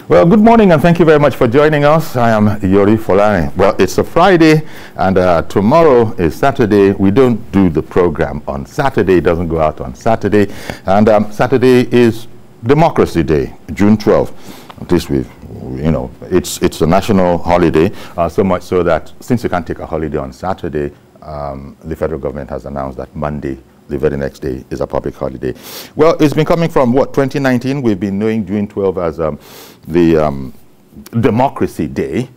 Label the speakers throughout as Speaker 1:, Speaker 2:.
Speaker 1: Well, good morning and thank you very much for joining us. I am Yori Folani. Well, it's a Friday and tomorrow is Saturday. We don't do the program on Saturday. It doesn't go out on Saturday. And Saturday is Democracy Day, June 12th. At least it's a national holiday, so much so that since you can't take a holiday on Saturday, the federal government has announced that Monday, the very next day, is a public holiday. Well, it's been coming from, 2019? We've been knowing June 12 as the Democracy Day,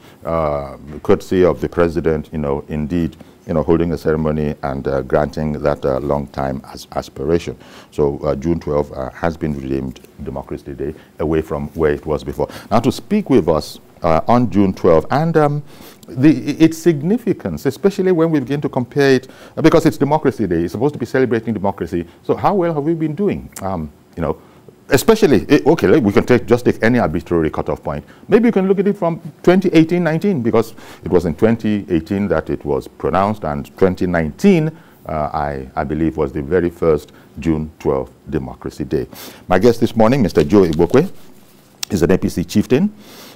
Speaker 1: courtesy of the president, indeed, holding a ceremony and granting that long-time aspiration. So June 12 has been renamed Democracy Day, away from where it was before. Now, to speak with us on June 12 and its significance, especially when we begin to compare it, because it's Democracy Day, it's supposed to be celebrating democracy. So how well have we been doing? Especially, okay, we can just take any arbitrary cutoff point. Maybe you can look at it from 2018-19, because it was in 2018 that it was pronounced, and 2019, I believe, was the very first June 12 Democracy Day. My guest this morning, Mr. Joe Igbokwe, is an APC chieftain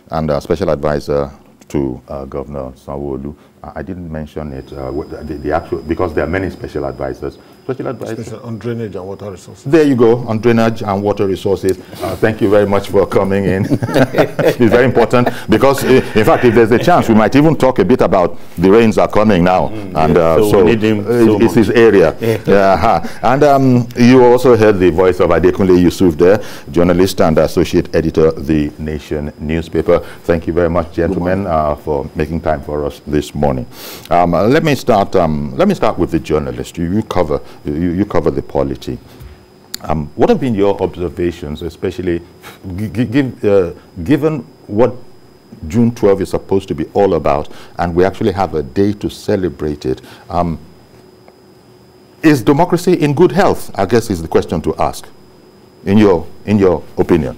Speaker 1: and a special advisor to Governor Sanwo-Olu. I didn't mention it, the actual, because there are many special advisors. Special advisors
Speaker 2: on drainage and water resources.
Speaker 1: There you go, on drainage and water resources. Thank you very much for coming in. It's very important because, in fact, if there's a chance, we might even talk a bit about the rains are coming now. And so we need him it's his area. And you also heard the voice of Adekunle Yusuf there, journalist and associate editor of The Nation newspaper. Thank you very much, gentlemen, for making time for us this morning. Let me start with the journalist. You cover the polity. What have been your observations, especially given what June 12 is supposed to be all about, and we actually have a day to celebrate it? Is democracy in good health? I guess is the question to ask, in your opinion.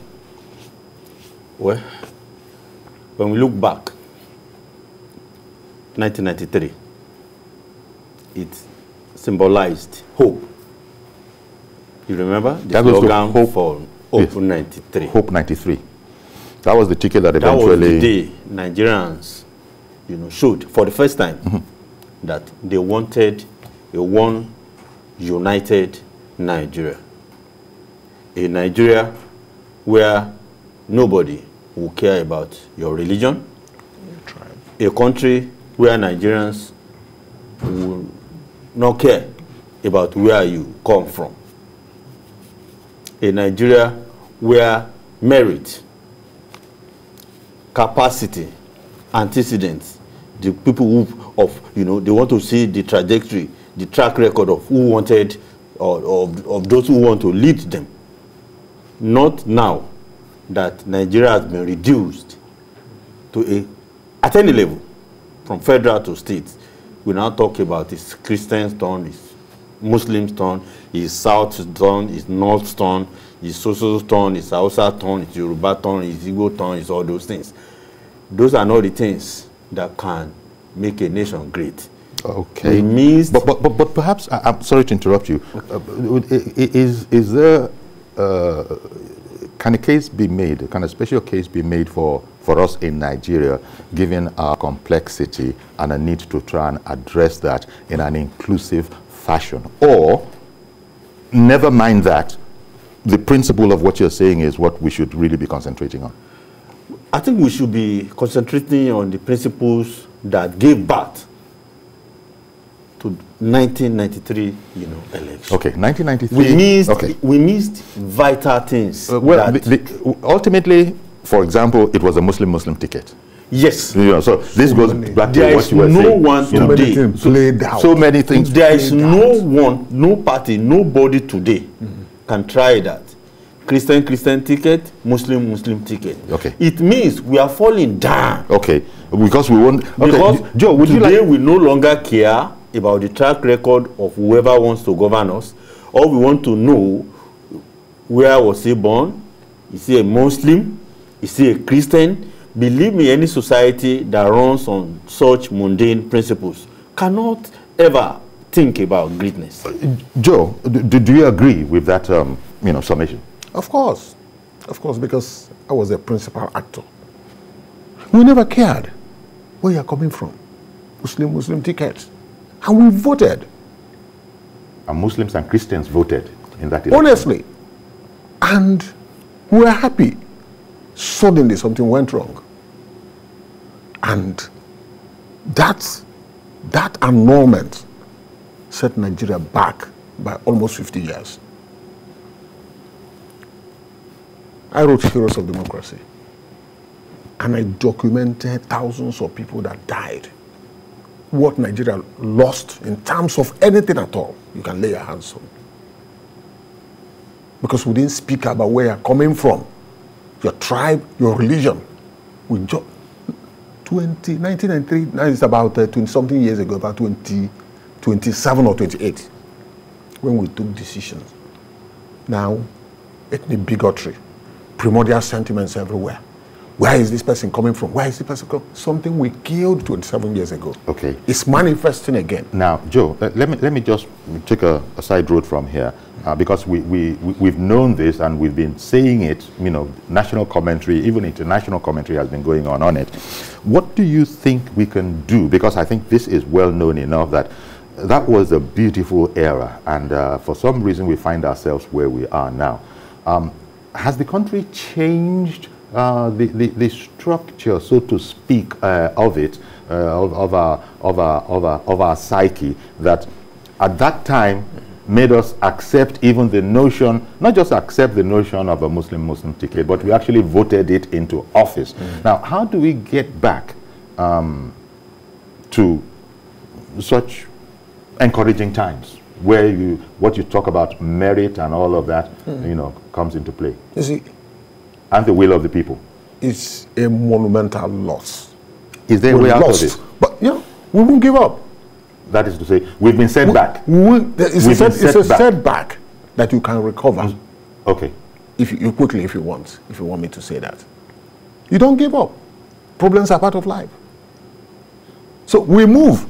Speaker 3: Well, when we look back, 1993, it symbolized hope. You remember the slogan for Hope 93?
Speaker 1: Hope 93. That was the ticket that eventually...
Speaker 3: That was the day Nigerians, showed for the first time that they wanted a one united Nigeria. A Nigeria where nobody will care about your religion. A country where Nigerians will not care about where you come from. A Nigeria where merit, capacity, antecedents, the people they want to see the trajectory, the track record of who wanted, or of those who want to lead them. Not now that Nigeria has been reduced to at any level, from federal to state. We now talk about his Christian turn, his Muslim turn, his South turn, his North turn, his social turn, his Hausa turn, his Yoruba turn, his Igbo turn, his all those things. Those are not the things that can make a nation great.
Speaker 1: Okay.
Speaker 3: It means
Speaker 1: but perhaps, I'm sorry to interrupt you. Is there, can a case be made, can a special case be made for us in Nigeria, given our complexity and a need to try and address that in an inclusive fashion? Or, never mind that, the principle of what you're saying is what we should really be concentrating on?
Speaker 3: I think we should be concentrating on the principles that gave birth to 1993, election.
Speaker 1: Okay, 1993.
Speaker 3: We missed vital things.
Speaker 1: Ultimately, for example, it was a Muslim ticket.
Speaker 3: Yes.
Speaker 1: So this goes back to what you were saying.
Speaker 3: There is no one today.
Speaker 1: So many things.
Speaker 3: There is no one, no party, nobody today can try that. Christian ticket, Muslim ticket.
Speaker 1: Okay.
Speaker 3: It means we are falling down.
Speaker 1: Okay. Because we won't. Okay.
Speaker 3: Because
Speaker 1: Joe, would
Speaker 3: today
Speaker 1: you like...
Speaker 3: we no longer care about the track record of whoever wants to govern us. All we want to know, where was he born? Is he a Muslim? Is he a Christian? Believe me, any society that runs on such mundane principles cannot ever think about greatness.
Speaker 1: Joe, do you agree with that summation?
Speaker 2: Of course, because I was a principal actor. We never cared where you're coming from. Muslim tickets. And we voted.
Speaker 1: And Muslims and Christians voted in that election.
Speaker 2: Honestly. And we were happy. Suddenly something went wrong. And that annulment set Nigeria back by almost 50 years. I wrote Heroes of Democracy. And I documented thousands of people that died. What Nigeria lost in terms of anything at all, you can lay your hands on. Because we didn't speak about where you're coming from, your tribe, your religion. We just 1993, now it's about 20-something years ago, about 27 or 28, when we took decisions. Now, ethnic bigotry, primordial sentiments everywhere. Where is this person coming from? Where is this person coming from? Something we killed 27 years ago.
Speaker 1: Okay.
Speaker 2: It's manifesting again.
Speaker 1: Now, Joe, let me just take a side road from here, because we've known this and we've been saying it, you know, national commentary, even international commentary has been going on it. What do you think we can do? Because I think this is well known enough that that was a beautiful era, and for some reason we find ourselves where we are now. Has the country changed the structure, so to speak, of it, of our psyche, that at that time made us accept even the notion, not just accept the notion of a Muslim ticket, but we actually voted it into office. Now, how do we get back to such encouraging times where what you talk about merit and all of that, you know, comes into play?
Speaker 2: You see,
Speaker 1: and the will of the people.
Speaker 2: It's a monumental loss.
Speaker 1: Is there a way out of this?
Speaker 2: But yeah, we won't give up.
Speaker 1: That is to say, we've been set back.
Speaker 2: It's a setback that you can recover.
Speaker 1: Okay.
Speaker 2: If you quickly, if you want me to say that. You don't give up. Problems are part of life. So we move.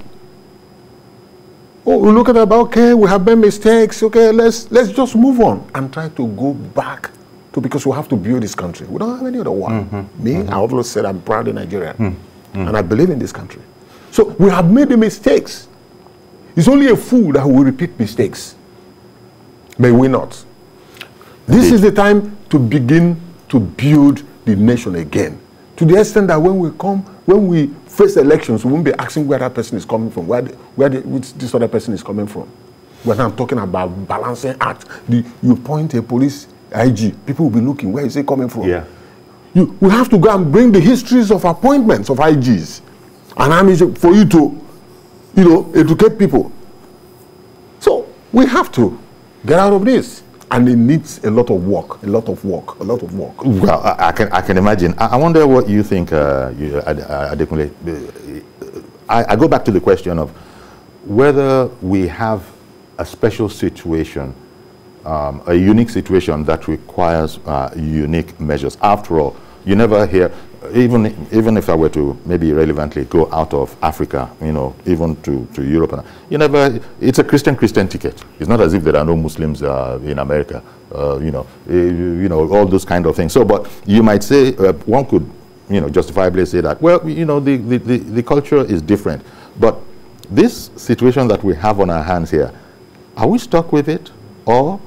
Speaker 2: Oh, we look at it, okay, we have made mistakes. Okay, let's just move on and try to go back to, because we have to build this country. We don't have any other one. I always said I'm proud of Nigerian, and I believe in this country. So we have made the mistakes. It's only a fool that will repeat mistakes. May we not? This is the time to begin to build the nation again. To the extent that when we face elections, we won't be asking where that person is coming from, which this other person is coming from. When I'm talking about balancing act, you point a police IG, people will be looking, where is it coming from? Yeah. We have to go and bring the histories of appointments of IGs. And I mean, for you to, you know, educate people. So we have to get out of this. And it needs a lot of work, a lot of work.
Speaker 1: Well, I can imagine. I wonder what you think, Adekunle. I go back to the question of whether we have a special situation, a unique situation that requires unique measures. After all, you never hear, even if I were to maybe irrelevantly go out of Africa, you know, even to Europe, you never, it's a Christian ticket. It's not as if there are no Muslims in America, you know, all those kind of things. So, but you might say, one could, you know, justifiably say that, well, you know, the culture is different. But this situation that we have on our hands here, are we stuck with it, or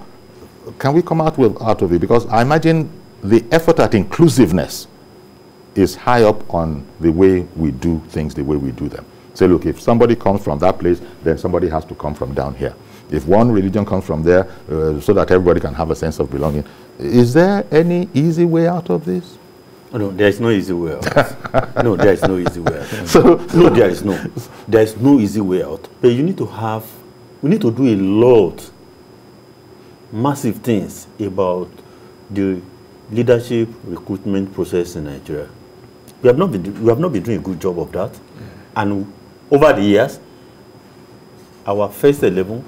Speaker 1: can we come out of it? Because I imagine the effort at inclusiveness is high up on the way we do things, the way we do them. Say, look, if somebody comes from that place, then somebody has to come from down here. If one religion comes from there, so that everybody can have a sense of belonging. Is there any easy way out of this?
Speaker 3: No, there is no easy way out. No, there is no easy way out. So, no, there is no easy way out. But you need to we need to do a lot, massive things about the leadership recruitment process in Nigeria. We have not been doing a good job of that. And over the years, our first 11,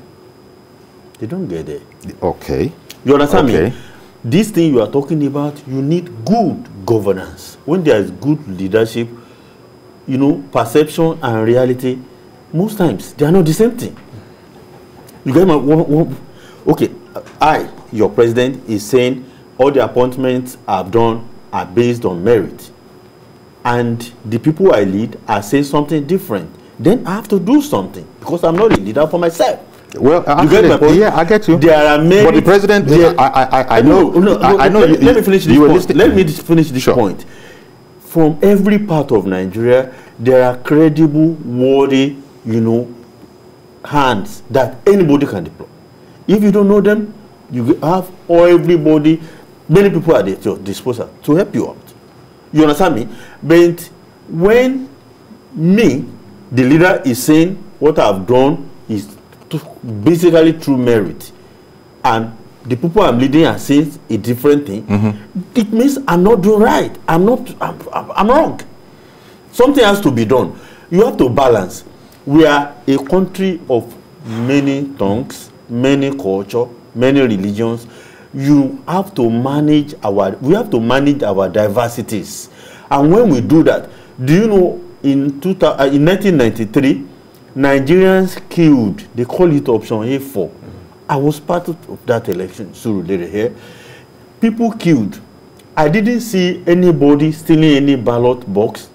Speaker 3: they don't get there.
Speaker 1: Okay.
Speaker 3: You understand me? This thing you are talking about, you need good governance. When there is good leadership, you know, perception and reality, most times they are not the same thing. You get my okay, your president is saying all the appointments I've done are based on merit, and the people I lead are saying something different, then I have to do something because I'm not a leader for myself.
Speaker 1: Well,
Speaker 3: you get my point?
Speaker 1: Yeah, I get you.
Speaker 3: There are many.
Speaker 1: But the president, I know. I know.
Speaker 3: Let me finish this point. Let me finish this
Speaker 1: sure.
Speaker 3: point. From every part of Nigeria, there are credible, worthy, hands that anybody can deploy. If you don't know them, you have everybody, many people at your disposal to help you out. You understand me? But when me, the leader, is saying what I've done is basically through merit, and the people I'm leading are saying a different thing, it means I'm not doing right. I'm wrong. Something has to be done. You have to balance. We are a country of many tongues, many culture, many religions. We have to manage our diversities. And when we do that, do you know in 1993, Nigerians killed, they call it option A4. I was part of that election, Surulere here. People killed. I didn't see anybody stealing any ballot box.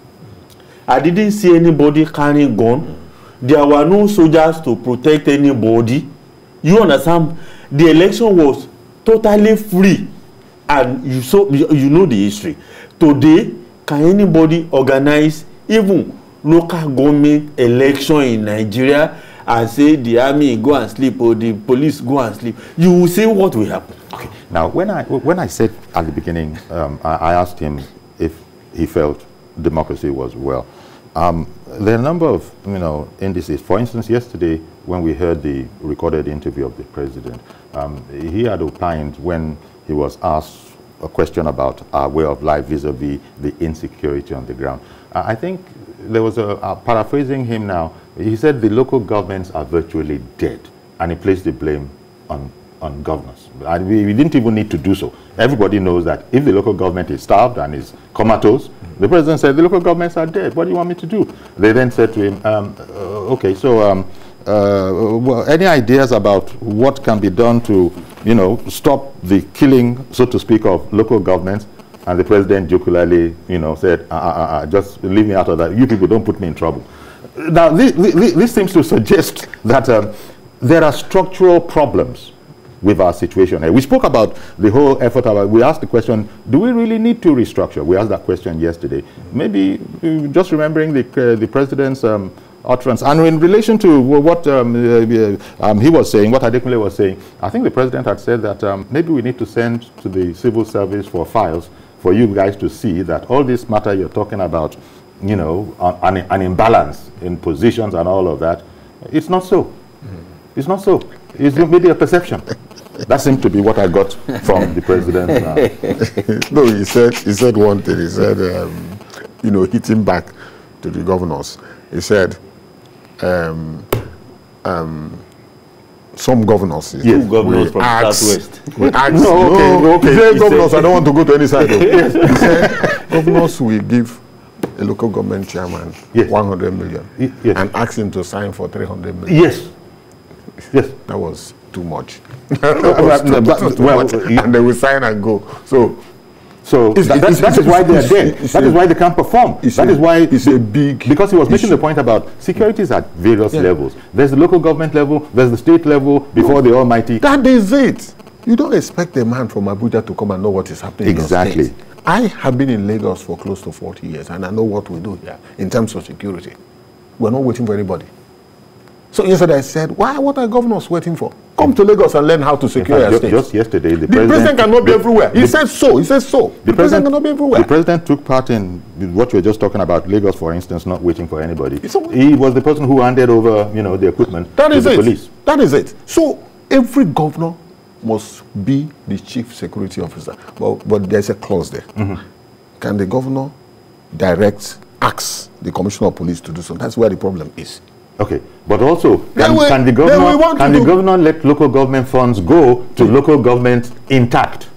Speaker 3: I didn't see anybody carrying gun. There were no soldiers to protect anybody. You understand? The election was totally free. And you know the history. Today, can anybody organize even local government election in Nigeria and say the army go and sleep or the police go and sleep? You will see what will happen.
Speaker 1: Okay. Now, when I said at the beginning, I asked him if he felt democracy was well. There are a number of indices. For instance, yesterday when we heard the recorded interview of the president, he had opined when he was asked a question about our way of life vis-a-vis the insecurity on the ground. I think there was paraphrasing him now, he said the local governments are virtually dead, and he placed the blame on governors. And we didn't even need to do so. Everybody knows that if the local government is starved and is comatose, the president said, the local governments are dead. What do you want me to do? They then said to him, okay, so well, any ideas about what can be done to, stop the killing, so to speak, of local governments? And the president jocularly, said, just leave me out of that. You people don't put me in trouble. Now, this seems to suggest that there are structural problems with our situation. We spoke about the whole effort. We asked the question, do we really need to restructure? We asked that question yesterday. Maybe just remembering the president's utterance. And in relation to what he was saying, what Adekunle was saying, I think the president had said that maybe we need to send to the civil service for files for you guys to see that all this matter you're talking about, an imbalance in positions and all of that, it's not so. It's not so. It's maybe a perception. That seemed to be what I got from the president.
Speaker 2: No, he said one thing. He said, hitting back to the governors. He said, some governors,
Speaker 3: yes, governors from Southwest.
Speaker 2: We ask, okay. He said, governors, I don't want to go to any side. Yes. He said, governors will give a local government chairman 100 million and ask him to sign for 300 million.
Speaker 1: Yes. Yes.
Speaker 2: That was too much. And they will sign and go. So
Speaker 1: that is why they are dead. That is why they can't perform. That is why
Speaker 2: it's a big
Speaker 1: because he was making the point about security is at various levels. There's the local government level, there's the state level, before the almighty.
Speaker 2: That is it. You don't expect a man from Abuja to come and know what is happening.
Speaker 1: Exactly.
Speaker 2: In your state. I have been in Lagos for close to 40 years, and I know what we do here in terms of security. We're not waiting for anybody. So yesterday I said, what are governors waiting for? Come to Lagos and learn how to secure your state.
Speaker 1: Just yesterday, the
Speaker 2: president cannot be everywhere. He said so. He says so. The president cannot be everywhere.
Speaker 1: The president took part in what we were just talking about, Lagos, for instance, not waiting for anybody. He was the person who handed over, the equipment to the police.
Speaker 2: That is it. So every governor must be the chief security officer. But there's a clause there. Can the governor ask the commissioner of police to do so? That's where the problem is.
Speaker 1: Okay, but also, can the governor let local government funds go to local government intact?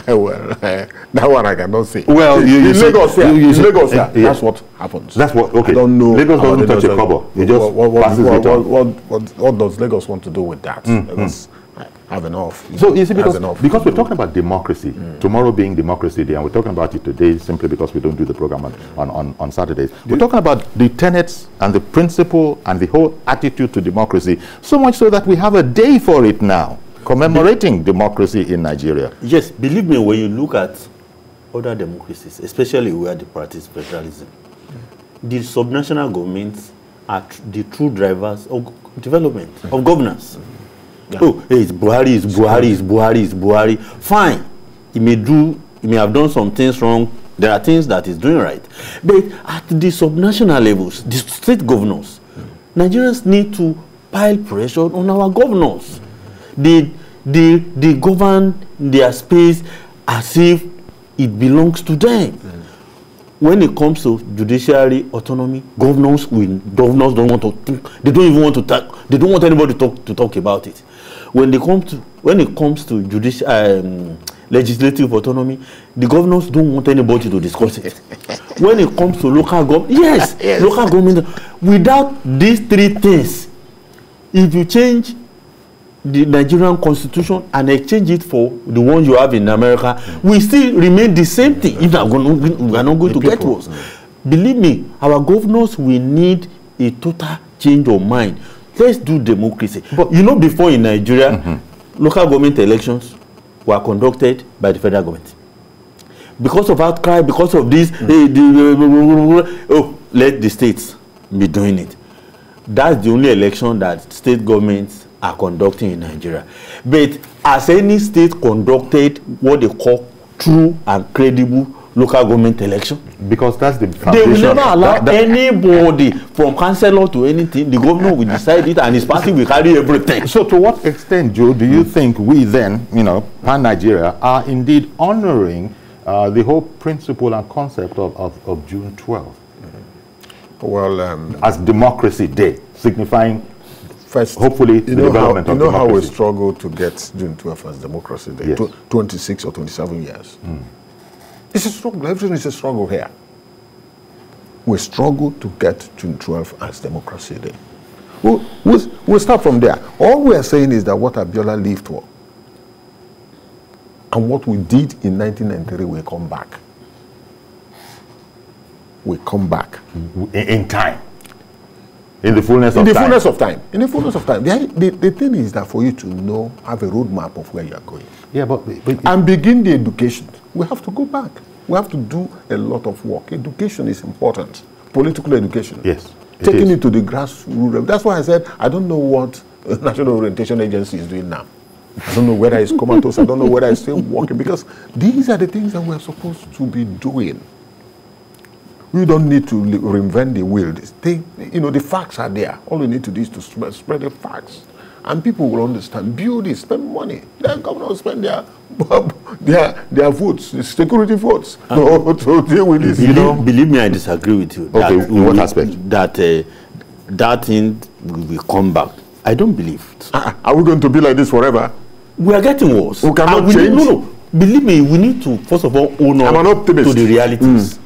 Speaker 2: Well, that one I cannot say.
Speaker 1: Well, in
Speaker 2: Lagos, that's what happens.
Speaker 1: That's what, okay.
Speaker 2: I don't know.
Speaker 1: Lagos doesn't touch a cover. It just passes it on.
Speaker 2: What does Lagos want to do with that? Lagos have enough.
Speaker 1: So you see, because we're talking about democracy, tomorrow being Democracy Day, and we're talking about it today simply because we don't do the program on Saturdays. We're talking about the tenets and the principle and the whole attitude to democracy, so much so that we have a day for it now, commemorating democracy in Nigeria.
Speaker 3: Yes, believe me, when you look at other democracies, especially where they practice federalism, the subnational governments are the true drivers of development, of governance. Yeah. Oh, hey, it's Buhari, it's Buhari, it's Buhari, it's Buhari. Fine. He may have done some things wrong. There are things that he's doing right. But at the subnational levels, the state governors, Nigerians need to pile pressure on our governors. They govern their space as if it belongs to them. When it comes to judiciary autonomy, governors don't want to think, they don't even want to talk, they don't want anybody to talk about it. When it comes to legislative autonomy, the governors don't want anybody to discuss it. When it comes to local government, yes, local government, without these three things, if you change the Nigerian constitution and exchange it for the one you have in America, we still remain the same thing. If we are not going to get worse. Believe me, our governors will need a total change of mind. Let's do democracy. But you know, before in Nigeria, local government elections were conducted by the federal government. Because of outcry, because of this, let the states be doing it. That's the only election that state governments are conducting in Nigeria. But as any state conducted what they call true and credible local government election,
Speaker 1: because that's the foundation.
Speaker 3: They will never allow anybody from councillor to anything. The governor will decide it and his party will carry everything.
Speaker 1: So to what extent, Joe, do you think we then, pan-Nigeria, are indeed honoring the whole principle and concept of June 12th?
Speaker 2: Well,
Speaker 1: as Democracy Day, signifying first, hopefully, the development of democracy.
Speaker 2: You know how we struggle to get June 12th as Democracy Day? Yes. 26 or 27 years. It's a struggle. Everything is a struggle here. We struggle to get June 12th as Democracy Day. We'll start from there. All we are saying is that what Abiola lived for and what we did in 1993 will come back. We come back.
Speaker 1: In time. In the fullness of time.
Speaker 2: In the fullness of time. In the fullness of time. The thing is that for you to know, have a roadmap of where you are going.
Speaker 1: Yeah, but
Speaker 2: and begin the education. We have to go back. We have to do a lot of work. Education is important. Political education.
Speaker 1: Yes.
Speaker 2: Taking it to the grassroots. That's why I said I don't know what National Orientation Agency is doing now. I don't know whether it's comatose. I don't know whether it's still working, because these are the things that we're supposed to be doing. We don't need to reinvent the wheel. The facts are there. All we need to do is to spread the facts. And people will understand. Build it, spend money. The government will spend their votes, the security votes, to deal with this.
Speaker 3: Believe me, I disagree with you.
Speaker 1: Okay, in what aspect?
Speaker 3: That thing will come back. I don't believe it.
Speaker 2: Are we going to be like this forever?
Speaker 3: We are getting worse.
Speaker 2: We cannot change.
Speaker 3: No. Believe me, we need to, first of all, own up to the realities.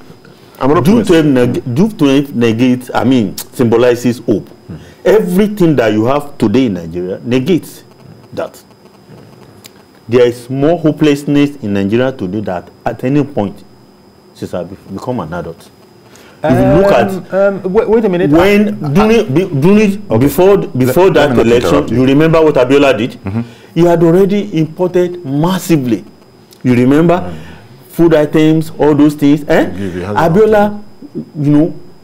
Speaker 3: Do to negate, symbolizes hope. Everything that you have today in Nigeria negates that. There is more hopelessness in Nigeria today than at any point since I become an adult. If you look at
Speaker 1: wait a minute.
Speaker 3: Before that election, you remember what Abiola did? He had already imported massively. You remember food items, all those things. Abiola,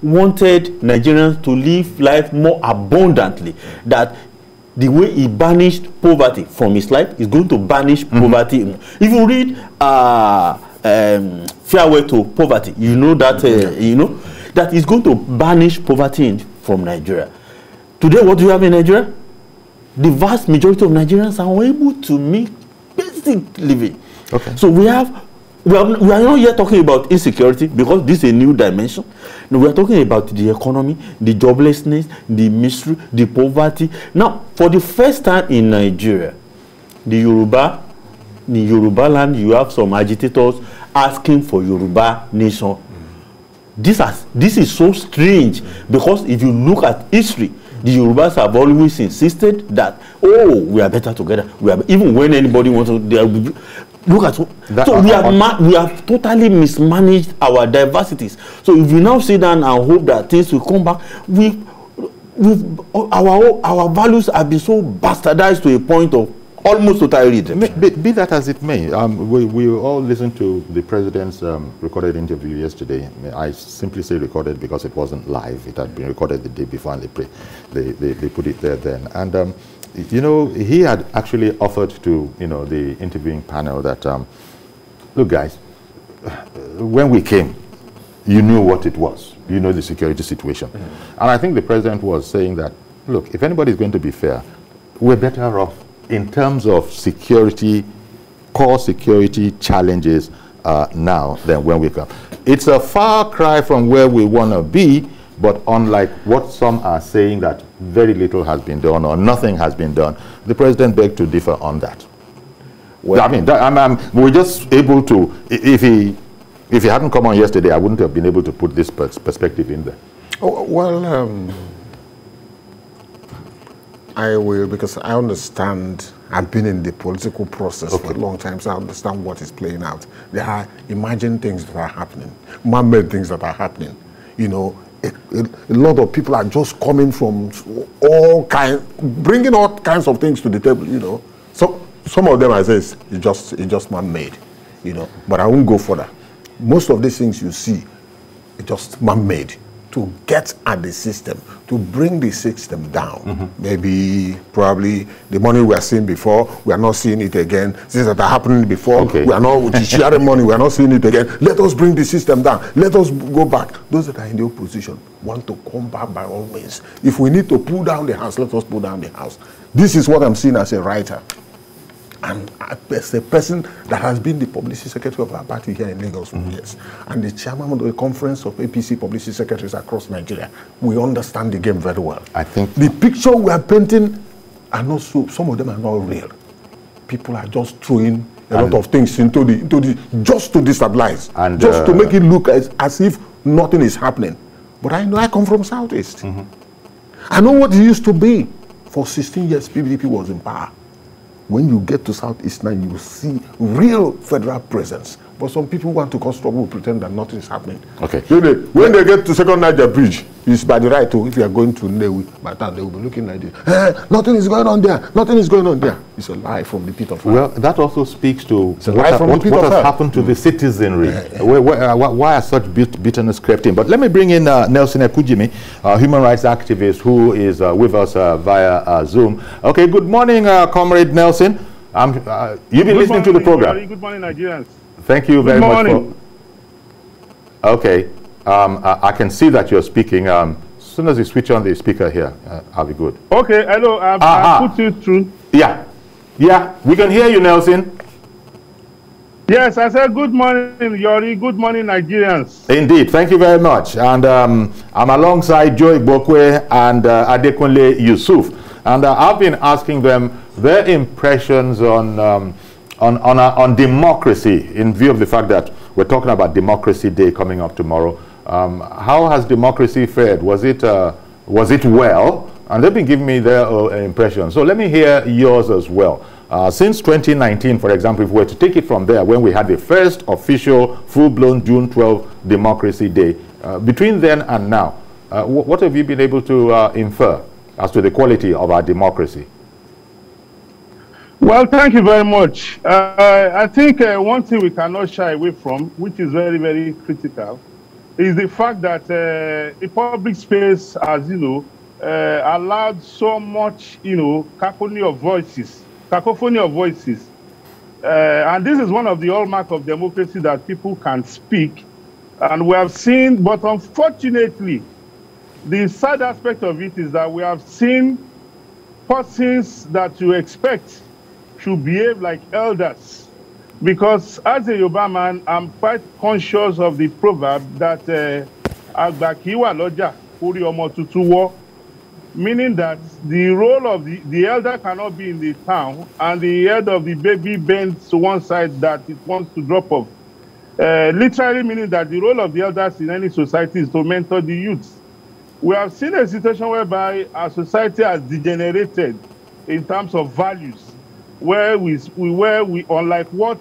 Speaker 3: wanted Nigerians to live life more abundantly. That the way he banished poverty from his life is going to banish poverty. If you read Farewell to Poverty, that is going to banish poverty from Nigeria. Today, what do you have in Nigeria? The vast majority of Nigerians are unable to make basic living.
Speaker 2: Okay.
Speaker 3: So we are not yet talking about insecurity, because this is a new dimension. No, we are talking about the economy, the joblessness, the misery, the poverty. Now, for the first time in Nigeria, the Yoruba land, you have some agitators asking for Yoruba nation. This is so strange, because if you look at history, The Yorubas have always insisted that, oh, we are better together. We are, even when anybody wants to, look at that, so we have totally mismanaged our diversities. So if we now sit down and hope that things will come back, our values have been so bastardized to a point of almost total rejection.
Speaker 1: Be that as it may, we all listened to the president's recorded interview yesterday. I simply say recorded because it wasn't live. It had been recorded the day before, and they put it there then. And you know, he had actually offered to, you know, the interviewing panel that, look, guys, when we came, you knew what it was. You know the security situation. And I think the president was saying that, look, if anybody is going to be fair, we're better off in terms of security, core security challenges now than when we come. It's a far cry from where we want to be, but unlike what some are saying that very little has been done or nothing has been done, the president begged to differ on that. Well, I mean, we're just able to, if he hadn't come on yesterday, I wouldn't have been able to put this perspective in there.
Speaker 2: Oh, well, I will, because I understand, I've been in the political process for a long time, so I understand what is playing out. There are imagined things that are happening, man-made things that are happening. You know, a lot of people are just coming from all kinds, bringing all kinds of things to the table, you know. So some of them, I say, it's just man-made, you know, but I won't go further. Most of these things you see, it's just man-made to get at the system, to bring the system down. Maybe, probably, the money we are seeing before, we are not seeing it again. Things that are happening before, we are not sharing money, we are not seeing it again. Let us bring the system down. Let us go back. Those that are in the opposition want to come back by all means. If we need to pull down the house, let us pull down the house. This is what I'm seeing as a writer. And as a person that has been the publicity secretary of our party here in Lagos for years, and the chairman of the conference of APC publicity secretaries across Nigeria, we understand the game very well. I think the picture we are painting are not so, some of them are not real. People are just throwing a lot of things into the just to destabilize, and just to make it look as if nothing is happening. But I know I come from Southeast. I know what it used to be. For 16 years, PDP was in power. When you get to Southeast now, you will see real federal presence. But some people want to cause trouble, pretend that nothing is happening. Okay. When they get to Second Niger Bridge, it's by the right to, if you are going to Nnewi, by the time they will be looking like this. Nothing is going on there. Nothing is going on there. It's a lie from the pit of hell.
Speaker 1: Well, that also speaks to what has happened to the citizenry. Why are such bitterness crept in? But let me bring in Nelson Ekujimi, a human rights activist who is with us via Zoom. Okay, good morning, Comrade Nelson. You've been listening to the program.
Speaker 4: Good morning, Nigerians.
Speaker 1: Thank you very much. Okay, I can see that you're speaking. As soon as you switch on the speaker here, I'll be good.
Speaker 4: Okay, hello. I'll put you through.
Speaker 1: Yeah, we can hear you, Nelson.
Speaker 4: Yes, I said good morning, Yori. Good morning, Nigerians.
Speaker 1: Indeed, thank you very much. And I'm alongside Joy Bokwe and Adekunle Yusuf. And I've been asking them their impressions on democracy, in view of the fact that we're talking about Democracy Day coming up tomorrow. How has democracy fared? Was it well? And they've been giving me their impressions. So let me hear yours as well. Since 2019, for example, if we were to take it from there, when we had the first official full-blown June 12 Democracy Day, between then and now, what have you been able to infer as to the quality of our democracy?
Speaker 4: Well, thank you very much. I think one thing we cannot shy away from, which is very, very critical, is the fact that the public space has, allowed so much, cacophony of voices. And this is one of the hallmarks of democracy, that people can speak. And we have seen, but unfortunately, the sad aspect of it is that we have seen persons that you expect should behave like elders. Because as a Yoruba man, I'm quite conscious of the proverb that Agbakiwa Loja Kuri Omo Tutuwo, meaning that the role of the elder cannot be in the town and the head of the baby bends to one side that it wants to drop off. Literally meaning that the role of the elders in any society is to mentor the youth. we have seen a situation whereby our society has degenerated in terms of values, where we unlike what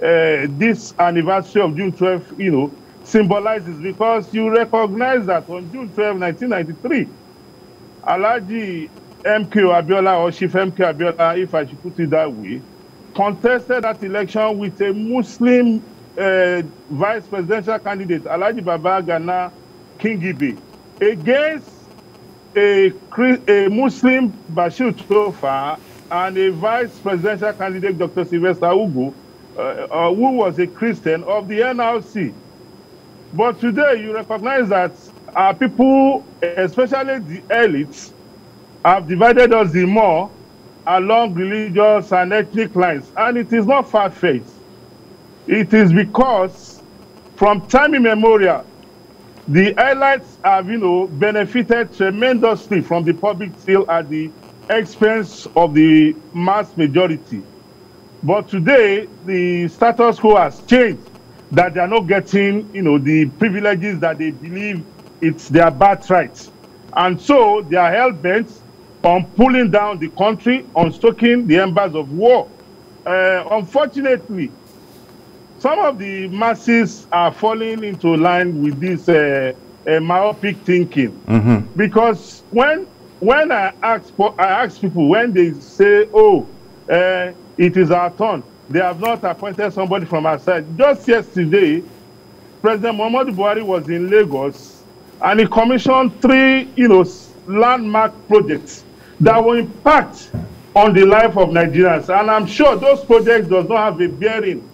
Speaker 4: this anniversary of June 12th, symbolizes, because you recognize that on June 12, 1993, Alhaji MK Abiola, or Chief MK Abiola, if I should put it that way, contested that election with a Muslim vice presidential candidate, Alhaji Baba Gana Kingibe, against a Muslim Bashir Tofa and a vice presidential candidate, Dr. Sylvester Ugo, who was a Christian of the NRC. But today you recognize that our people, especially the elites, have divided us the more along religious and ethnic lines. And it is not far-fetched. It is because from time immemorial, the elites have, benefited tremendously from the public seal at the expense of the mass majority. But today, the status quo has changed, that they are not getting, the privileges that they believe it's their birthright. And so they are hell-bent on pulling down the country, on stoking the embers of war. Unfortunately, some of the masses are falling into line with this myopic thinking. Mm-hmm. Because when I ask people, when they say, oh, it is our turn, they have not appointed somebody from our side. Just yesterday, President Muhammadu Buhari was in Lagos, and he commissioned 3, landmark projects that will impact on the life of Nigerians. And I'm sure those projects does not have a bearing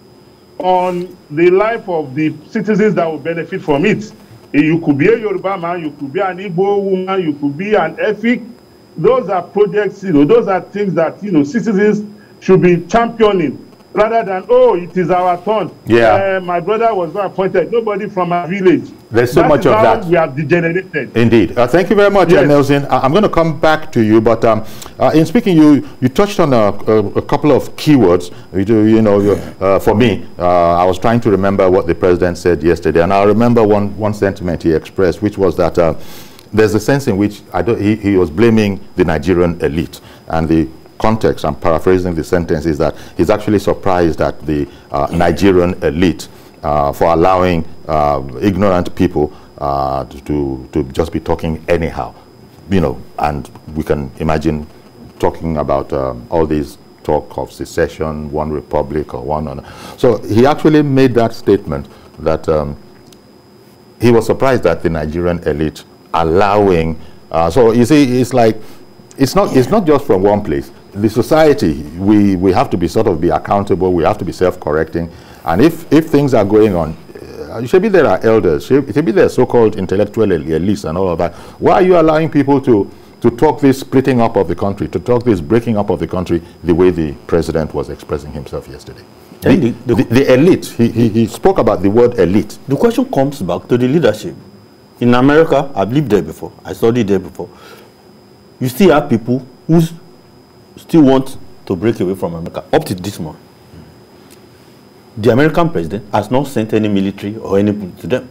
Speaker 4: on the life of the citizens that will benefit from it. You could be a Yoruba man, you could be an Igbo woman, you could be an Efik. Those are projects, those are things that, citizens should be championing, rather than, oh, it is our turn. Yeah. My brother was not appointed. Nobody from our village.
Speaker 1: There's so much of that.
Speaker 4: We have degenerated.
Speaker 1: Indeed. Thank you very much, yes. Nelson. I'm going to come back to you, but in speaking, you touched on a couple of keywords. For me, I was trying to remember what the president said yesterday, and I remember one sentiment he expressed, which was that there's a sense in which he was blaming the Nigerian elite, and the context, I'm paraphrasing the sentence, is that he's actually surprised at the Nigerian elite for allowing ignorant people to just be talking anyhow, and we can imagine talking about all these talk of secession, one republic or one another. So he actually made that statement that he was surprised at the Nigerian elite allowing, so you see, it's like, it's not just from one place. The society, we have to be be accountable, we have to be self-correcting, and if things are going on, maybe there are elders, maybe there are so-called intellectual elites and all of that. Why are you allowing people to talk this splitting up of the country, to talk this breaking up of the country the way the president was expressing himself yesterday? The elite, he spoke about the word elite. The question comes back to the leadership. In America, I've lived there before, I studied there before. You still have people who still want to break away from America up to this moment. The American president has not sent any military or anything to them.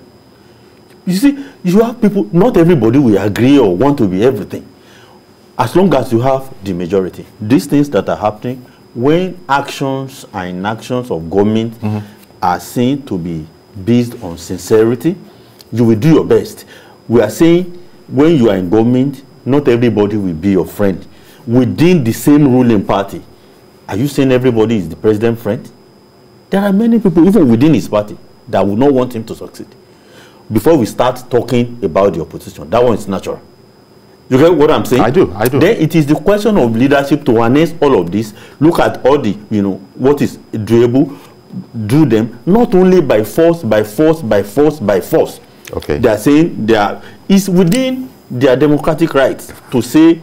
Speaker 1: You see, you have people, not everybody will agree or want to be everything. As long as you have the majority. These things that are happening, when actions and inactions of government are seen to be based on sincerity, you will do your best. We are saying when you are in government, not everybody will be your friend. Within the same ruling party, are you saying everybody is the president's friend? There are many people, even within his party, that would not want him to succeed. Before we start talking about the opposition, that one is natural. You get what I'm saying? I do. Then it is the question of leadership to harness all of this, look at all the, what is doable, do them, not only by force, by force, by force, by force. Okay. They are saying it's within their democratic rights to say,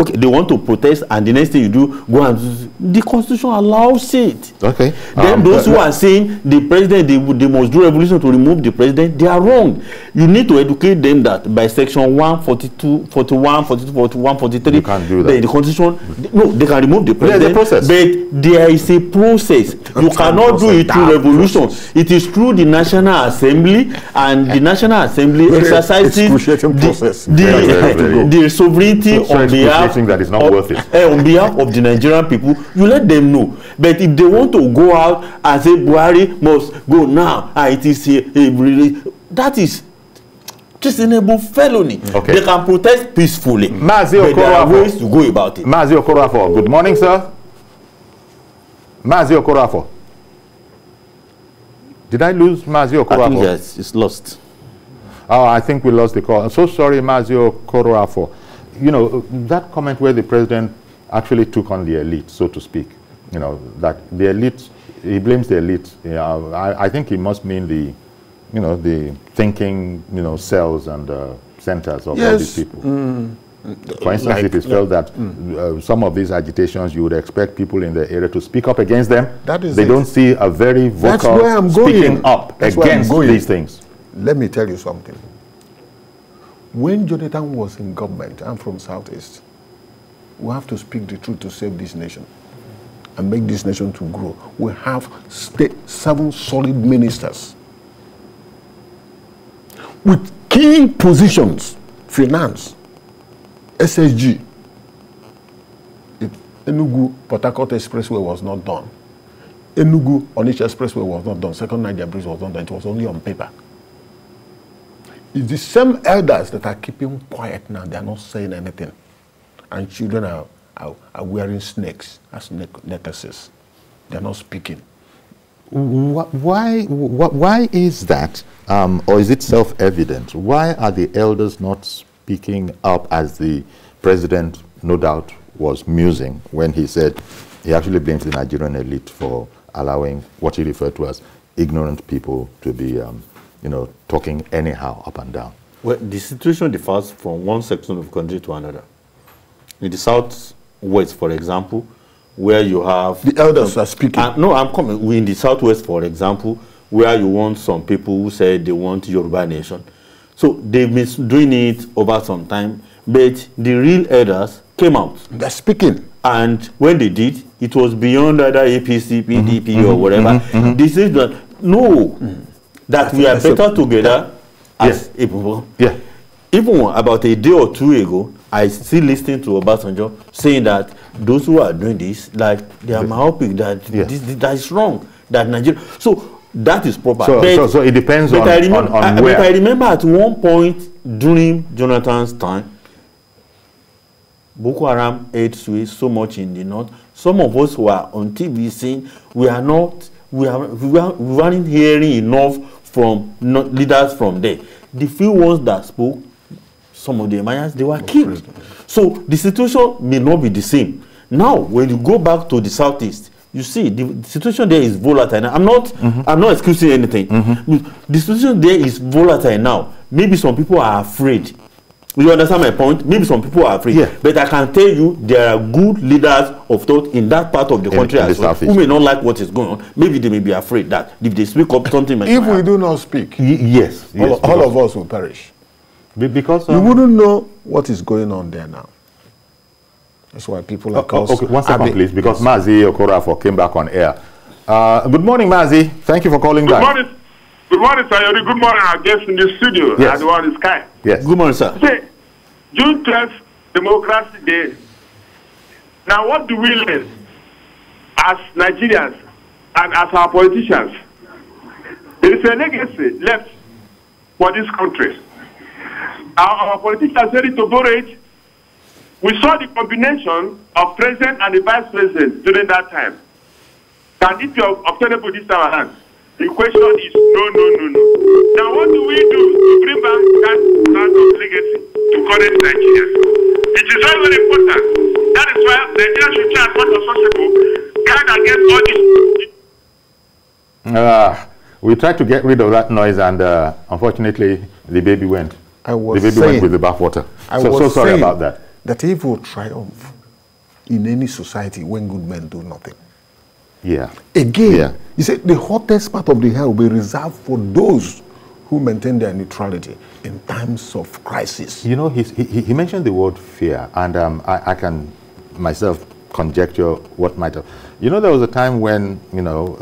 Speaker 3: Okay, they want to protest, and the next thing you do, go and the Constitution allows it.
Speaker 1: Okay.
Speaker 3: Then those who are saying the president, they must do revolution to remove the president, they are wrong. You need to educate them that by section 142, 41, 42, 41, 43,
Speaker 1: you can't do that.
Speaker 3: The Constitution, no, they can remove the president,
Speaker 1: process.
Speaker 3: but there is a process. You cannot do it through revolution. It is through the National Assembly, and the National Assembly exercises the sovereignty on behalf
Speaker 1: that is not worth it.
Speaker 3: On behalf of the Nigerian people. You let them know. But if they want to go out and say Buhari must go now, and it is that is treasonable felony.
Speaker 1: Okay.
Speaker 3: They can protest peacefully.
Speaker 1: Mazi
Speaker 3: but there are
Speaker 1: Okorafo.
Speaker 3: ways to go about it.
Speaker 1: Mazi Okorafo, good morning, sir. Mazi Okorafo. Did I lose Mazi Okorafo?
Speaker 3: I think yes, it's lost.
Speaker 1: Oh, I think we lost the call. I'm so sorry, Mazi Okorafo. You know, that comment where the president actually took on the elite, so to speak, you know, that the elite, he blames the elite. You know, I think he must mean the, you know, the thinking, you know, cells and centers of all these people. For instance, if it's felt that some of these agitations, you would expect people in the area to speak up against them. They don't see a very vocal speaking up against these things.
Speaker 2: Let me tell you something. When Jonathan was in government, I'm from Southeast, we have to speak the truth to save this nation and make this nation to grow. We have 7 solid ministers with key positions, finance, SSG. Enugu Port Harcourt Expressway was not done. Enugu Onitsha Expressway was not done. Second Niger Bridge was not done. It was only on paper. It's the same elders that are keeping quiet now. They are not saying anything. And children are wearing snakes as necklaces. They are not speaking.
Speaker 1: Why is that? Or is it self-evident? Why are the elders not speaking up, as the president, no doubt, was musing when he said he actually blames the Nigerian elite for allowing what he referred to as ignorant people to be you know, talking anyhow up and down?
Speaker 3: Well, the situation differs from one section of the country to another. In the southwest, for example, where you have...
Speaker 2: The elders are speaking.
Speaker 3: No, I'm coming. In the southwest, for example, where you want some people who say they want Yoruba nation. So they've been doing it over some time, but the real elders came out.
Speaker 2: They're speaking.
Speaker 3: And when they did, it was beyond either APC, PDP, or whatever. This is that, no, that we are better together as a people.
Speaker 1: Yeah.
Speaker 3: Even about a day or two ago, I still listening to Obasanjo saying that those who are doing this, like they are myopic, that that is wrong, that Nigeria. So that is proper.
Speaker 1: So it depends on where.
Speaker 3: But I remember at one point during Jonathan's time, Boko Haram ate sway so much in the north. Some of us who are on TV saying we weren't hearing enough from leaders from there. The few ones that spoke, some of the Mayans, they were killed. So the situation may not be the same. Now, when you go back to the southeast, you see the situation there is volatile. I'm not excusing anything. The situation there is volatile now. Maybe some people are afraid. You understand my point? Maybe some people are afraid. Yeah. But I can tell you there are good leaders of thought in that part of the country as well, who may not like what is going on. Maybe they may be afraid that if they speak up, something might
Speaker 2: happen. If we do not speak, all of us will perish.
Speaker 1: Because
Speaker 2: you wouldn't know what is going on there now. That's why people like us...
Speaker 1: Okay, one second, please, because Mazi Okorafo came back on air. Good morning, Mazi. Thank you for calling back.
Speaker 5: Good morning, sir. Good morning, our guests in the studio and the one in the sky.
Speaker 1: Yes.
Speaker 3: Good morning, sir.
Speaker 5: Say, June 12th, Democracy Day. Now, what do we learn as Nigerians and as our politicians? There is a legacy left for this country. Our politicians ready to borrow it. We saw the combination of president and the vice president during that time. And if you are obtainable this time around, the question is no. Now, what do we do to bring back that kind of legacy to current Nigeria? It is very, very important. That is why Nigeria should try as much as possible guard against all this.
Speaker 1: We tried to get rid of that noise, and unfortunately, the baby went. The baby went with the bathwater. So sorry about that.
Speaker 2: that evil triumph in any society when good men do nothing.
Speaker 1: Yeah.
Speaker 2: Again, he said the hottest part of the hell will be reserved for those who maintain their neutrality in times of crisis.
Speaker 1: You know, he mentioned the word fear, and I can myself conjecture what might have. You know, there was a time when, you know,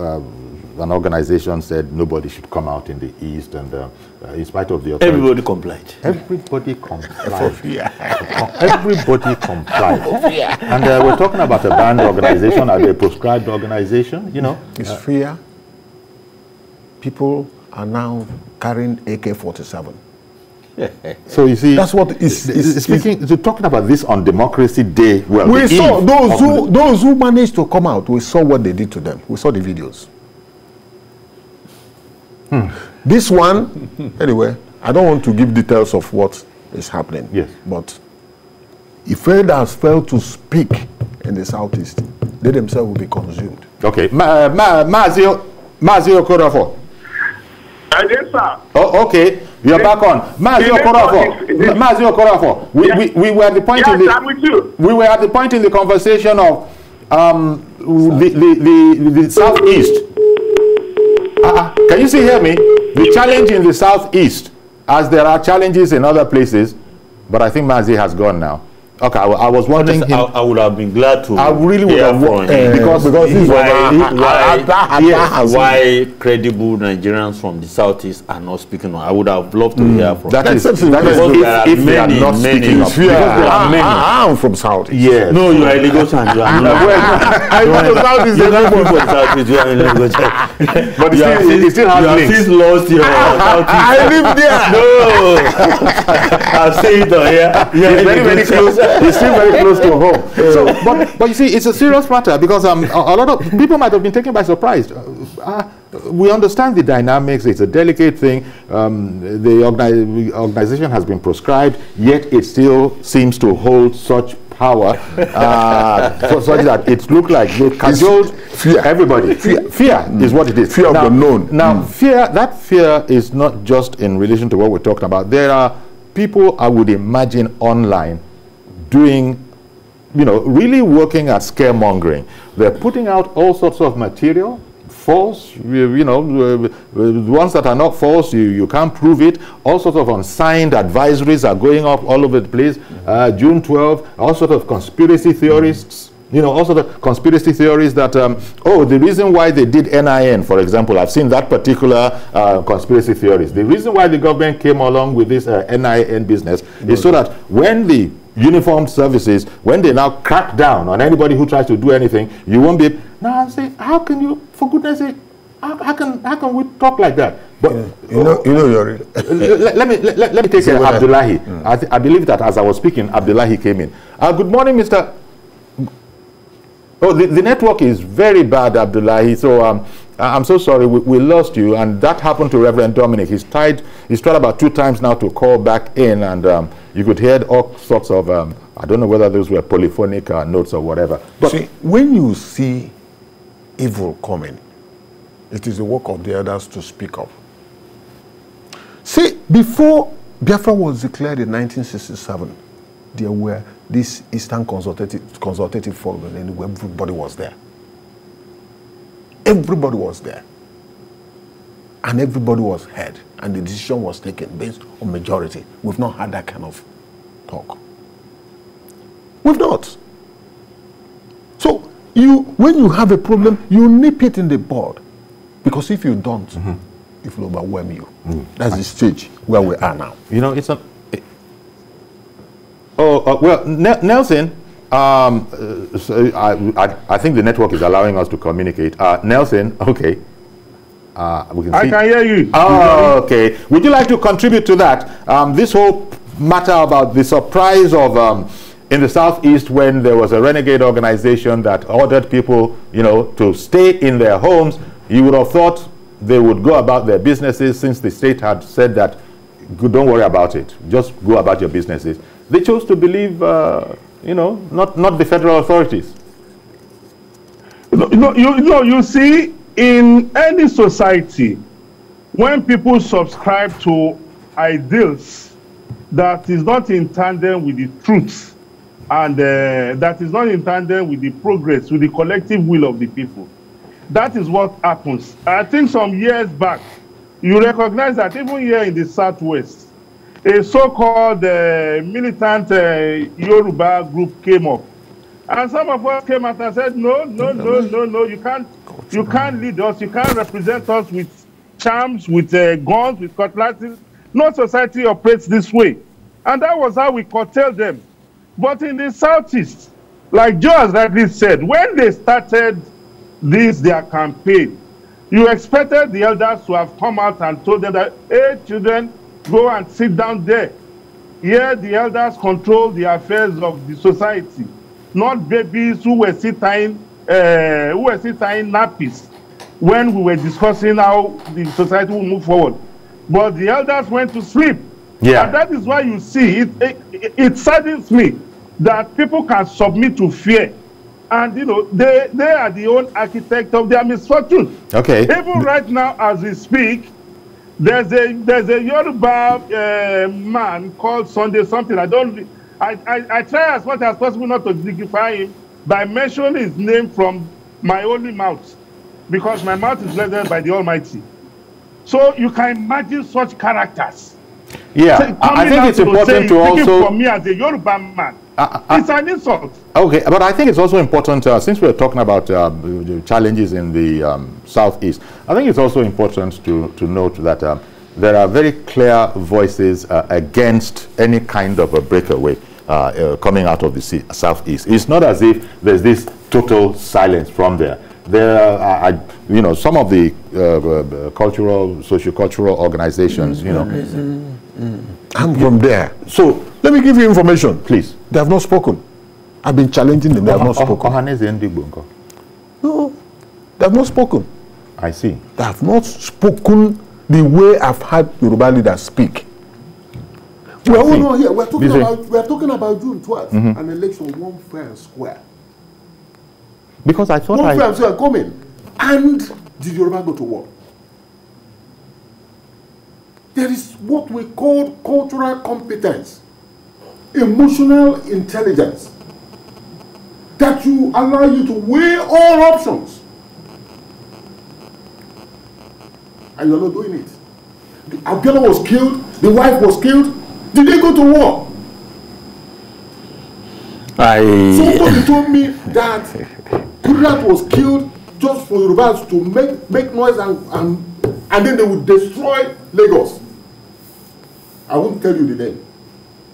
Speaker 1: an organization said nobody should come out in the East, and in spite of the authority,
Speaker 3: everybody complied.
Speaker 1: Everybody complied. Everybody complied. And we're talking about a banned organization, a proscribed organization, you know.
Speaker 2: It's fear. People are now carrying AK-47.
Speaker 1: So you see,
Speaker 2: that's what is
Speaker 1: speaking. Talking about this on Democracy Day. Well,
Speaker 2: we saw those who managed to come out. We saw what they did to them. We saw the videos. This one, anyway, I don't want to give details of what is happening.
Speaker 1: Yes,
Speaker 2: but if elders fail to speak in the Southeast, they themselves will be consumed.
Speaker 1: Okay, Mazio Okorafo.
Speaker 5: Yes, sir.
Speaker 1: Oh, okay. You're back on. Mazio Okorafo. We were at the point
Speaker 5: I'm with you.
Speaker 1: We were at the point in the conversation of the Southeast. Can you still hear me? The challenge in the Southeast, as there are challenges in other places, but I think Mazi has gone now. Okay, I was wanting him.
Speaker 3: I would have been glad to.
Speaker 1: I really would have
Speaker 3: because why credible Nigerians from the Southeast are not speaking. I would have loved to hear from.
Speaker 1: That is if they are not speaking up.
Speaker 2: I'm from Southeast.
Speaker 1: Yes.
Speaker 3: No, you are a Lagos and you are not.
Speaker 2: I go to Southeast.
Speaker 3: You are from Southeast. You are in Lagos.
Speaker 1: But he still has links.
Speaker 3: You have since lost your Southeast.
Speaker 2: I live there.
Speaker 3: No, I've seen it on here.
Speaker 1: It's very close. It's still very close to home. So, but you see, it's a serious matter because a lot of people might have been taken by surprise. We understand the dynamics. It's a delicate thing. The organization has been proscribed, yet it still seems to hold such power, such that it looks like they cajoled everybody. Fear is what it is.
Speaker 2: Fear of the known.
Speaker 1: Now, that fear is not just in relation to what we're talking about. There are people, I would imagine, online doing, you know, really working at scaremongering. They're putting out all sorts of material, false, you know, the ones that are not false, you can't prove it. All sorts of unsigned advisories are going up all over the place. June 12, all sorts of conspiracy theorists, you know, all sorts of conspiracy theories that, the reason why they did NIN, for example, I've seen that particular conspiracy theories. The reason why the government came along with this NIN business is so that when the uniformed services, when they now crack down on anybody who tries to do anything, you won't be. Now I say, how can you, for goodness sake, how can we talk like that? But
Speaker 2: let
Speaker 1: me take Abdullahi. I believe that as I was speaking, Abdullahi came in. Good morning, Mr. Oh, the network is very bad, Abdullahi. So I'm so sorry, we lost you, and that happened to Reverend Dominic. He's tried about 2 times now to call back in, and you could hear all sorts of, I don't know whether those were polyphonic notes or whatever. But
Speaker 2: see, when you see evil coming, it is the work of the elders to speak up. See, before Biafra was declared in 1967, there were this Eastern Consultative Forum, and everybody was there. Everybody was there. And everybody was heard. And the decision was taken based on majority. We've not had that kind of talk. We've not. So, when you have a problem, you nip it in the bud. Because if you don't, it will overwhelm you. That's the stage where we are now.
Speaker 1: You know, it's a... well, Nelson, so I think the network is allowing us to communicate. Nelson, okay. We can see.
Speaker 4: I can hear you.
Speaker 1: Oh, okay. Would you like to contribute to that? This whole matter about the surprise of in the Southeast when there was a renegade organization that ordered people, you know, to stay in their homes. You would have thought they would go about their businesses since the state had said that, don't worry about it. Just go about your businesses. They chose to believe, you know, not the federal authorities.
Speaker 4: You see, in any society, when people subscribe to ideals that is not in tandem with the truth, and that is not in tandem with the progress, with the collective will of the people. That is what happens. I think some years back, you recognize that even here in the Southwest, a so-called militant Yoruba group came up. And some of us came out and said, no, you can't lead us, you can't represent us with charms, with guns, with cutlasses. No society operates this way. And that was how we curtailed them. But in the Southeast, like Joe has rightly said, when they started their campaign, you expected the elders to have come out and told them that, hey, children, go and sit down there. Here, the elders control the affairs of the society, not babies who were still tying nappies when we were discussing how the society will move forward. But the elders went to sleep.
Speaker 1: Yeah.
Speaker 4: And that is why you see, it saddens me that people can submit to fear. And, you know, they are the own architect of their misfortune.
Speaker 1: Okay.
Speaker 4: Even right now, as we speak, there's a Yoruba man called Sunday something. I try as much as possible not to dignify him by mentioning his name from my only mouth, because my mouth is blessed by the Almighty. So you can imagine such characters.
Speaker 1: Yeah, I think it's important to also...
Speaker 4: for me as a Yoruba man, it's an insult.
Speaker 1: Okay, but I think it's also important, since we're talking about the challenges in the Southeast, I think it's also important to note that there are very clear voices against any kind of a breakaway coming out of the Southeast. It's not as if there's this total silence from there. There are, you know, some of the socio-cultural organizations, you know.
Speaker 2: I'm from there.
Speaker 1: So,
Speaker 2: let me give you information.
Speaker 1: Please.
Speaker 2: They have not spoken. I've been challenging them. They have not spoken. No, they have not spoken.
Speaker 1: I see.
Speaker 2: They have not spoken the way I've had Yoruba leaders speak.
Speaker 6: We are all not here. We are talking about June 12th, an election one fair and square.
Speaker 1: Because I thought
Speaker 6: one fair and square coming. And did Yoruba go to war? There is what we call cultural competence, emotional intelligence, that you allow you to weigh all options. And you're not doing it. Abiola was killed, the wife was killed. Did they go to war? Somebody told me that Kudrat was killed just for Yorubas to make noise and then they would destroy Lagos. I won't tell you the name.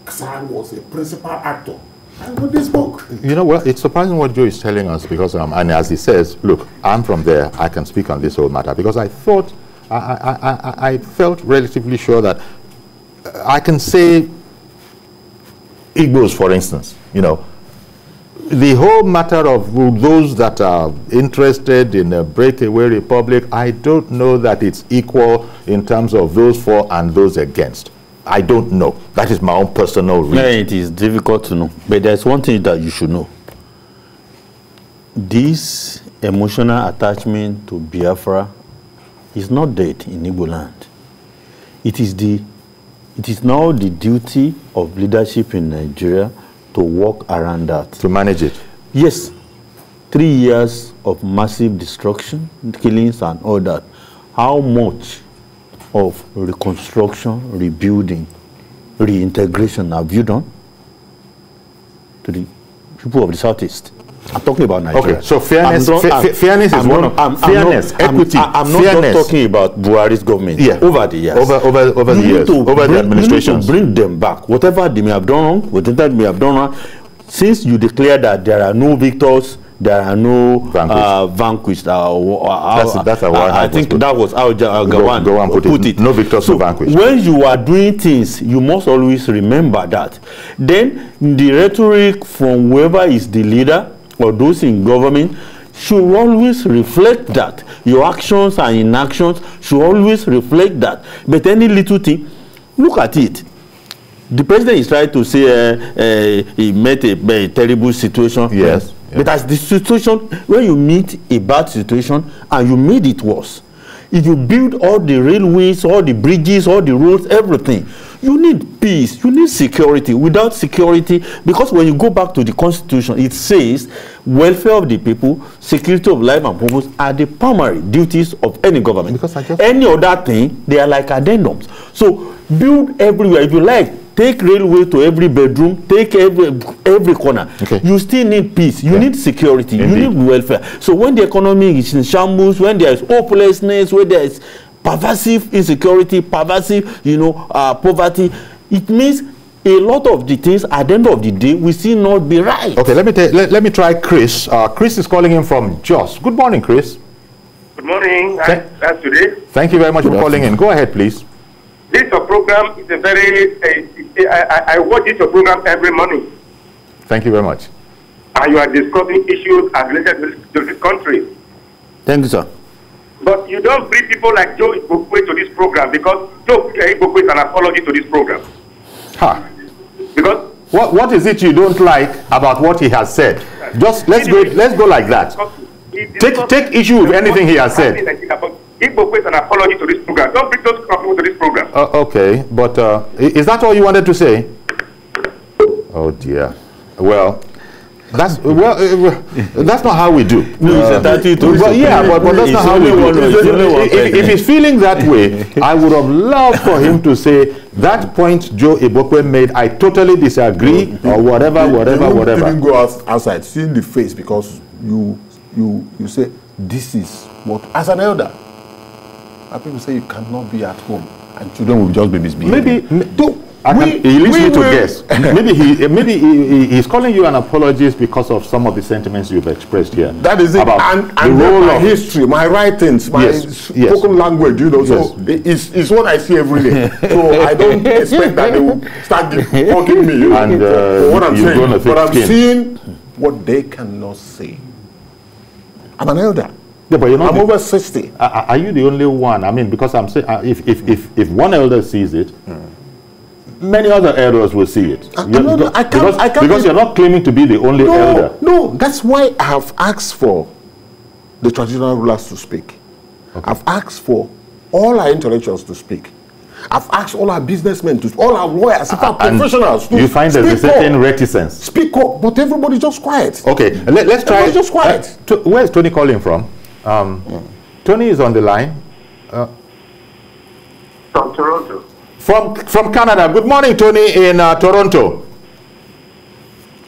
Speaker 6: Because I was a principal actor. I wrote this book.
Speaker 1: You know, well, it's surprising what Joe is telling us, because, and as he says, look, I'm from there, I can speak on this whole matter, because I thought, I felt relatively sure that I can say Igbos, for instance, you know, the whole matter of those that are interested in a breakaway republic, I don't know that it's equal in terms of those for and those against. I don't know. That is my own personal reading.
Speaker 3: Yeah, it is difficult to know. But there's one thing that you should know. This emotional attachment to Biafra is not dead in Igbo land. It is now the duty of leadership in Nigeria to work around that.
Speaker 1: To manage it.
Speaker 3: Yes. 3 years of massive destruction, killings and all that. How much of reconstruction, rebuilding, reintegration have you done to the people of the Southeast? I'm talking about Nigeria.
Speaker 1: Okay, so fairness is one of fairness, equity.
Speaker 3: I'm not just talking about Buhari's government.
Speaker 1: Yeah.
Speaker 3: Over the years.
Speaker 1: Over the years. Over the administrations.
Speaker 3: You need to bring them back. Whatever they may have done wrong, whatever they may have done wrong, since you declare that there are no victors, there are no vanquished. I think that was how Gawan put it.
Speaker 1: No victors,
Speaker 3: so
Speaker 1: no vanquished.
Speaker 3: When you are doing things, you must always remember that. Then the rhetoric from whoever is the leader or those in government should always reflect that. Your actions and inactions should always reflect that. But any little thing, look at it. The president is trying to say he met a terrible situation.
Speaker 1: Yes.
Speaker 3: But as the situation, when you meet a bad situation and you made it worse, If you build all the railways, all the bridges, all the roads, everything, you need peace, you need security. Without security, because when you go back to the Constitution, it says welfare of the people, security of life and purpose are the primary duties of any government. Because any other thing, they are like addendums. So build everywhere. If you like, take railway to every bedroom, take every corner. Okay. You still need peace. You need security. Indeed. You need welfare. So when the economy is in shambles, when there is hopelessness, when there is pervasive insecurity, pervasive, poverty, it means a lot of the things at the end of the day will still not be right.
Speaker 1: Okay, let me try Chris. Chris is calling in from Jos. Good morning, Chris.
Speaker 5: Good morning. That's today.
Speaker 1: Thank you very much for calling in. Go ahead, please.
Speaker 5: This program is a very, I watch this program every morning.
Speaker 1: Thank you very much.
Speaker 5: And you are discussing issues related to this country.
Speaker 3: Thank you, sir.
Speaker 5: But you don't bring people like Joe Ibokwe to this program because Joe Ibokwe is an apology to this program.
Speaker 1: Huh.
Speaker 5: Because
Speaker 1: what is it you don't like about what he has said? Just let's go like that. Take issue with anything he has said.
Speaker 5: Ibokwe is an apology to this program. Don't bring those people to this program.
Speaker 1: Okay, but is that all you wanted to say? Oh dear. Well, that's not how we do.
Speaker 3: No,
Speaker 1: but that's not how we do. If he's feeling that way, I would have loved for him to say that point Joe Ibokwe made. I totally disagree, or whatever.
Speaker 6: You didn't go outside, seeing the face, because you say this is what, as an elder, and people say you cannot be at home and children will just be misbehaving.
Speaker 1: He leads me to guess. maybe he's calling you an apologist because of some of the sentiments you've expressed here.
Speaker 6: That is it.
Speaker 1: About
Speaker 6: and my history, my writings, my spoken language, So it's what I see every day. So I don't expect that they will start fucking me.
Speaker 1: And
Speaker 6: for what I'm saying. But I'm seeing what they cannot say. I'm an elder.
Speaker 1: Yeah, but
Speaker 6: I'm over 60.
Speaker 1: Are you the only one? I mean, because I'm saying if one elder sees it, many other elders will see it. Because you're not claiming to be the only elder.
Speaker 6: No, that's why I have asked for the traditional rulers to speak. Okay. I've asked for all our intellectuals to speak. I've asked all our businessmen to, all our lawyers, our professionals to.
Speaker 1: You find there's a certain reticence.
Speaker 6: Speak up, but everybody's just quiet.
Speaker 1: Okay, let's try.
Speaker 6: Everybody's just quiet.
Speaker 1: Where's Tony calling from? Tony is on the line.
Speaker 5: From Toronto.
Speaker 1: From Canada. Good morning, Tony, in Toronto.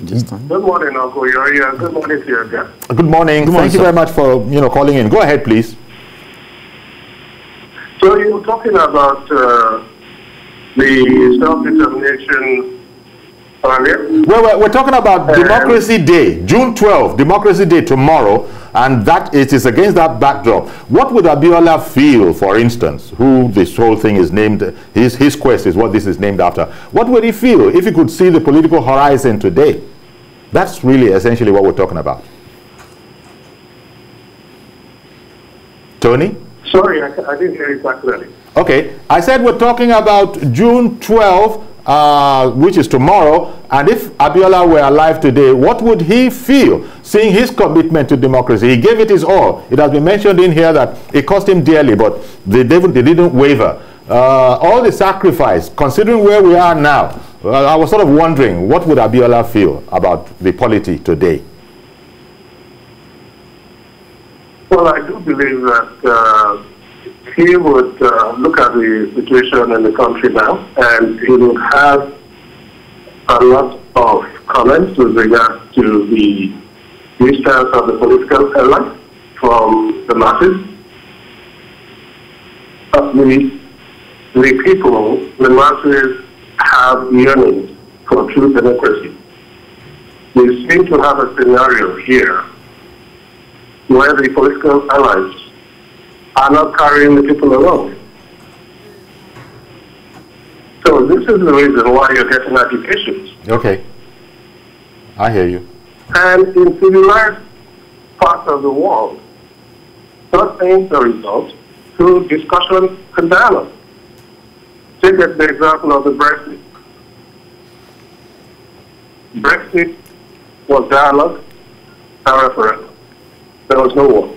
Speaker 5: Good morning, Uncle Yori. Good morning to your guest.
Speaker 1: Good morning. Thank you very much for calling in. Go ahead, please.
Speaker 5: So you were talking about the self-determination earlier?
Speaker 1: Well, we're talking about Democracy Day, June 12th, Democracy Day tomorrow, and that it is against that backdrop. What would Abiola feel, for instance, who this whole thing is named, his quest is what this is named after. What would he feel if he could see the political horizon today? That's really essentially what we're talking about. Tony?
Speaker 5: Sorry, I didn't hear you quite clearly.
Speaker 1: Okay, I said we're talking about June 12th, which is tomorrow, and if Abiola were alive today, what would he feel seeing his commitment to democracy? He gave it his all. It has been mentioned in here that it cost him dearly, but they didn't waver. All the sacrifice, considering where we are now, I was sort of wondering, what would Abiola feel about the polity today?
Speaker 5: Well, I do believe that he would look at the situation in the country now, and he would have a lot of comments with regard to the distance of the political elite from the masses. The people, the masses, have yearnings for true democracy. They seem to have a scenario here where the political allies are not carrying the people along. So this is the reason why you're getting agitations.
Speaker 1: Okay. I hear you.
Speaker 5: And in civilized parts of the world, such things are resolved through discussion and dialogue. Take the example of the Brexit. Brexit was dialogue and referendum. There was no war.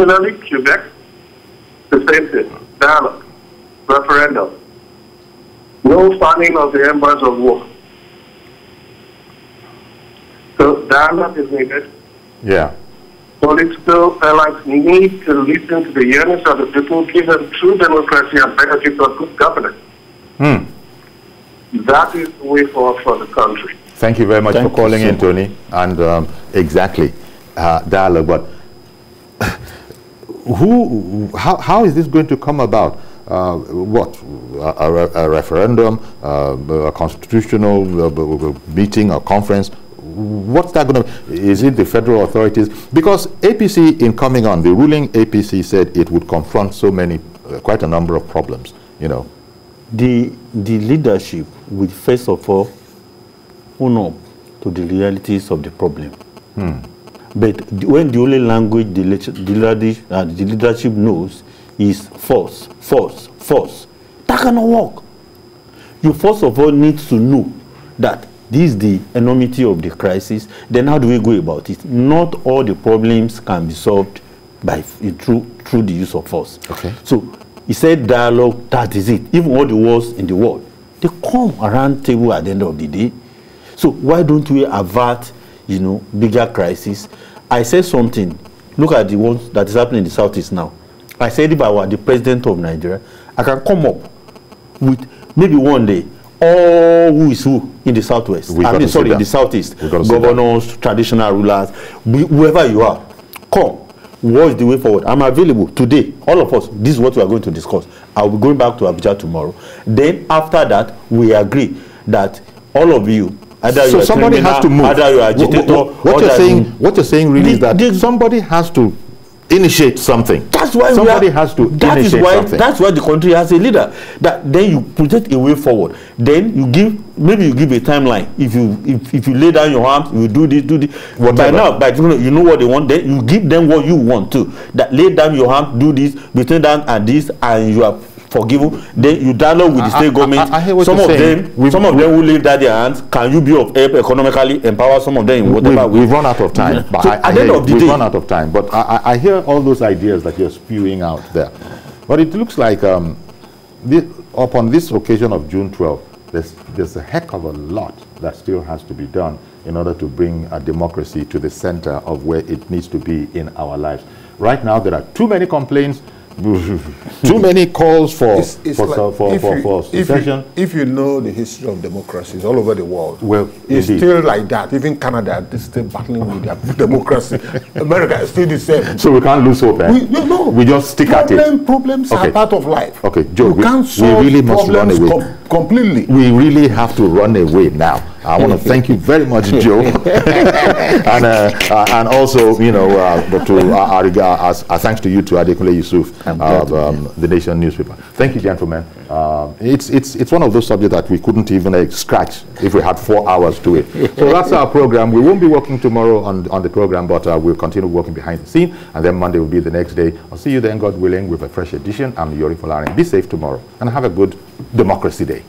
Speaker 5: Similarly, Quebec, the same thing. Dialogue, referendum, no funding of the embers of war. So dialogue is needed.
Speaker 1: Yeah.
Speaker 5: Political allies need to listen to the yearnings of the people, give them true democracy and benefit of good governance. That is the way forward for the country.
Speaker 1: Thank you very much for calling in, Tony. And exactly, dialogue. But how is this going to come about? What? A referendum, a constitutional meeting, a conference? What's that going to be? Is it the federal authorities? Because APC, in coming on, the ruling APC said it would confront so many, quite a number of problems, you know.
Speaker 3: The leadership will first of all own up to the realities of the problem. But when the only language the leadership knows is force, that cannot work. You first of all need to know that this is the enormity of the crisis. Then how do we go about it? Not all the problems can be solved by through the use of force.
Speaker 1: Okay.
Speaker 3: So he said dialogue, that is it. Even all the wars in the world, they come around table at the end of the day. So why don't we avert, you know, bigger crisis? I said something. Look at the ones that is happening in the Southeast now. I said if I were the president of Nigeria, I can come up with maybe one day all who is who in the Southwest. In the Southeast. Governors, traditional rulers, whoever you are, come. What is the way forward? I'm available today. All of us, this is what we are going to discuss. I'll be going back to Abuja tomorrow. Then after that, we agree that all of you, either
Speaker 1: so somebody has to move.
Speaker 3: Either you're agitator.
Speaker 1: What you're saying really is that somebody has to initiate something.
Speaker 3: That's why
Speaker 1: somebody has to initiate something.
Speaker 3: That's why the country has a leader. That then you project a way forward. Then you give a timeline. If you lay down your arms, you do this. Whatever. By now, you know what they want. Then you give them what you want to. That lay down your arms, do this, between that and this, and you are forgiven. Then you dialogue with the state government.
Speaker 1: I hear what
Speaker 3: some
Speaker 1: you're
Speaker 3: of
Speaker 1: saying.
Speaker 3: Some of them will leave that their hands. Can you be of help economically, empower some of them in whatever way?
Speaker 1: We've run out of time. But
Speaker 3: so at the end of the day,
Speaker 1: we've run out of time. But I hear all those ideas that you're spewing out there. But it looks like upon this occasion of June 12th, there's a heck of a lot that still has to be done in order to bring a democracy to the center of where it needs to be in our lives. Right now, there are too many complaints, too many calls for secession.
Speaker 2: If you know the history of democracies all over the world,
Speaker 1: well,
Speaker 2: it's still like that. Even Canada is still battling with their democracy. America is still the same.
Speaker 1: So we can't lose hope. We just stick at it.
Speaker 2: Problems are part of life.
Speaker 1: Okay, Joe,
Speaker 2: you can't solve
Speaker 1: we really must run away.
Speaker 2: Completely.
Speaker 1: We really have to run away now. I want to thank you very much, Joe, and also, you know, our thanks to you, to Adekunle Yusuf of the Nation newspaper. Thank you, gentlemen. It's one of those subjects that we couldn't even scratch if we had 4 hours to it. So that's our program. We won't be working tomorrow on the program, but we'll continue working behind the scene, and then Monday will be the next day. I'll see you then, God willing, with a fresh edition. I'm Yori Folari. Be safe tomorrow, and have a good democracy day.